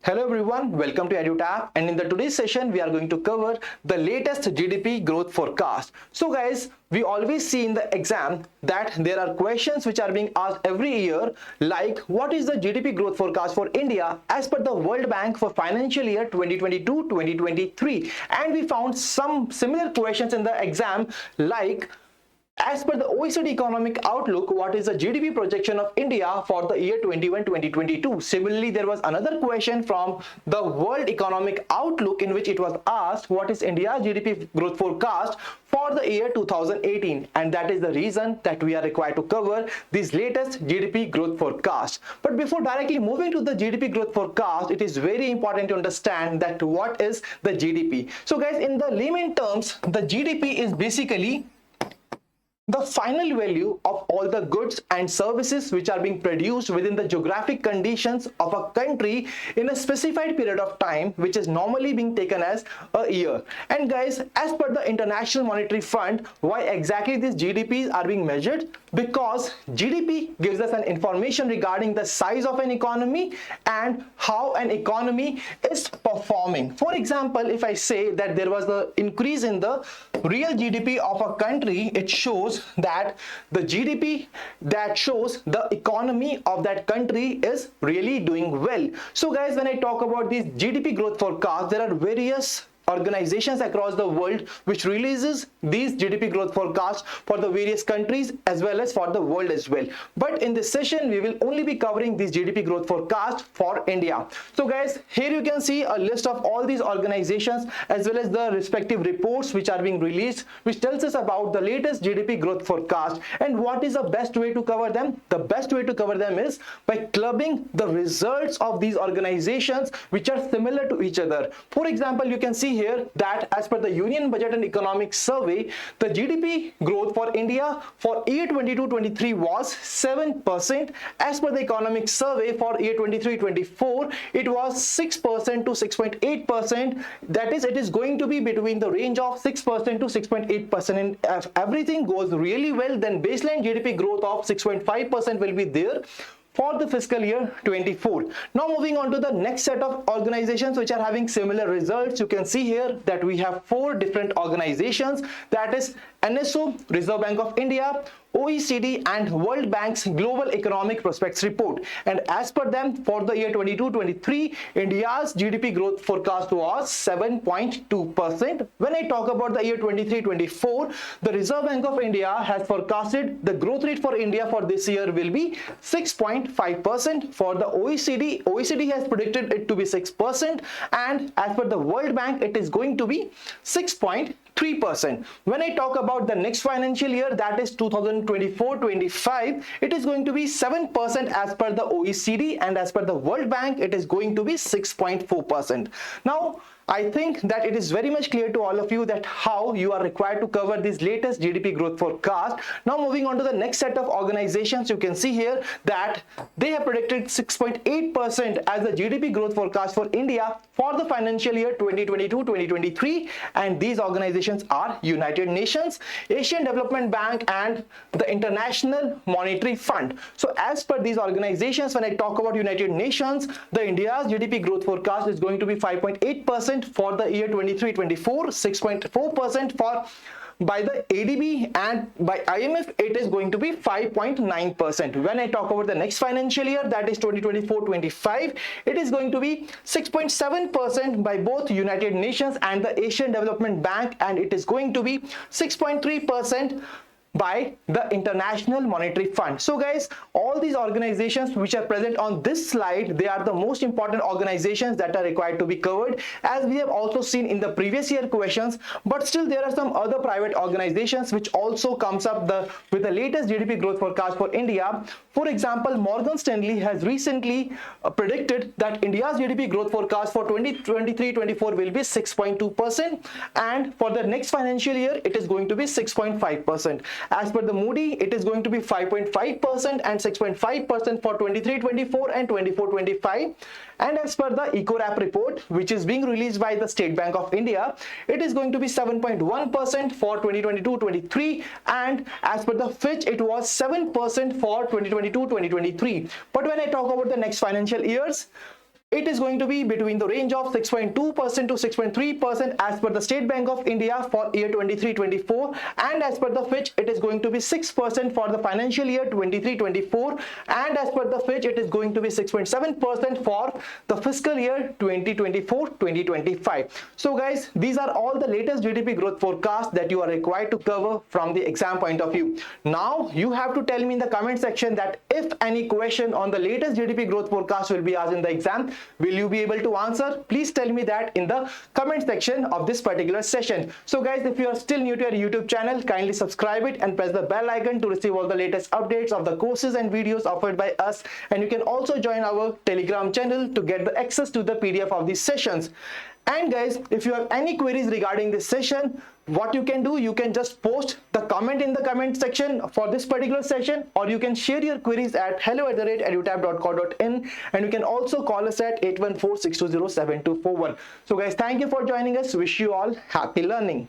Hello everyone, welcome to EduTap, and in the today's session we are going to cover the latest GDP growth forecast. So guys, we always see in the exam that there are questions which are being asked every year, like what is the GDP growth forecast for India as per the World Bank for financial year 2022-2023, and we found some similar questions in the exam, like as per the OECD Economic Outlook, what is the GDP projection of India for the year 2021-2022? Similarly, there was another question from the World Economic Outlook in which it was asked, what is India's GDP growth forecast for the year 2018? And that is the reason that we are required to cover this latest GDP growth forecast. But before directly moving to the GDP growth forecast, it is very important to understand that what is the GDP. So guys, in the layman terms, the GDP is basically the final value of all the goods and services which are being produced within the geographic conditions of a country in a specified period of time, which is normally being taken as a year. And guys, as per the International Monetary Fund, why exactly these GDPs are being measured? Because GDP gives us an information regarding the size of an economy and how an economy is performing. For example, if I say that there was the increase in the real GDP of a country, it shows that the GDP that shows the economy of that country is really doing well. So guys, when I talk about these GDP growth forecasts, there are various organizations across the world which releases these GDP growth forecasts for the various countries as well as for the world as well. But in this session, we will only be covering these GDP growth forecast for India. So guys, here you can see a list of all these organizations as well as the respective reports which are being released, which tells us about the latest GDP growth forecast. And what is the best way to cover them? The best way to cover them is by clubbing the results of these organizations which are similar to each other. For example, you can see here that as per the Union Budget and Economic Survey, the GDP growth for India for year 22-23 was 7%. As per the Economic Survey for year 23-24, it was 6% to 6.8%. That is, it is going to be between the range of 6% to 6.8%. And if everything goes really well, then baseline GDP growth of 6.5% will be there for the fiscal year 24. Now moving on to the next set of organizations which are having similar results. You can see here that we have 4 different organizations, that is NSO, Reserve Bank of India, OECD and World Bank's Global Economic Prospects Report. And as per them, for the year 22-23, India's GDP growth forecast was 7.2%. When I talk about the year 23-24, the Reserve Bank of India has forecasted the growth rate for India for this year will be 6.5%. For the OECD has predicted it to be 6%, and as per the World Bank, it is going to be 6.3%. When I talk about the next financial year, that is 2024-25, it is going to be 7% as per the OECD, and as per the World Bank, it is going to be 6.4%. Now, I think that it is very much clear to all of you that how you are required to cover this latest GDP growth forecast. Now moving on to the next set of organizations, you can see here that they have predicted 6.8% as the GDP growth forecast for India for the financial year 2022-2023, and these organizations are United Nations, Asian Development Bank and the International Monetary Fund. So as per these organizations, when I talk about United Nations, the India's GDP growth forecast is going to be 5.8% for the year 23-24, 6.4% for by the ADB, and by IMF it is going to be 5.9%. When I talk about the next financial year, that is 2024-25, it is going to be 6.7% by both United Nations and the Asian Development Bank, and it is going to be 6.3% by the International Monetary Fund. So guys, all these organizations which are present on this slide, they are the most important organizations that are required to be covered, as we have also seen in the previous year questions. But still there are some other private organizations which also comes up with the latest GDP growth forecast for India. For example, Morgan Stanley has recently predicted that India's GDP growth forecast for 2023-24 will be 6.2%, and for the next financial year it is going to be 6.5%. As per the Moody, it is going to be 5.5% and 6.5% for 23-24 and 24-25. And as per the EcoRap report, which is being released by the State Bank of India, it is going to be 7.1% for 2022-23, and as per the Fitch, it was 7% for 2022-2023. But when I talk about the next financial years, it is going to be between the range of 6.2% to 6.3% as per the State Bank of India for year 23-24, and as per the Fitch it is going to be 6% for the financial year 23-24, and as per the Fitch it is going to be 6.7% for the fiscal year 2024-2025. So guys, these are all the latest GDP growth forecasts that you are required to cover from the exam point of view. Now you have to tell me in the comment section that if any question on the latest GDP growth forecast will be asked in the exam, will you be able to answer? Please tell me that in the comment section of this particular session. So guys, if you are still new to our YouTube channel, kindly subscribe it and press the bell icon to receive all the latest updates of the courses and videos offered by us. And you can also join our Telegram channel to get the access to the PDF of these sessions. And guys, if you have any queries regarding this session, what you can do, you can just post the comment in the comment section for this particular session, or you can share your queries at hello@edutap.co.in, and you can also call us at 814-620-7241. So guys, thank you for joining us. Wish you all happy learning.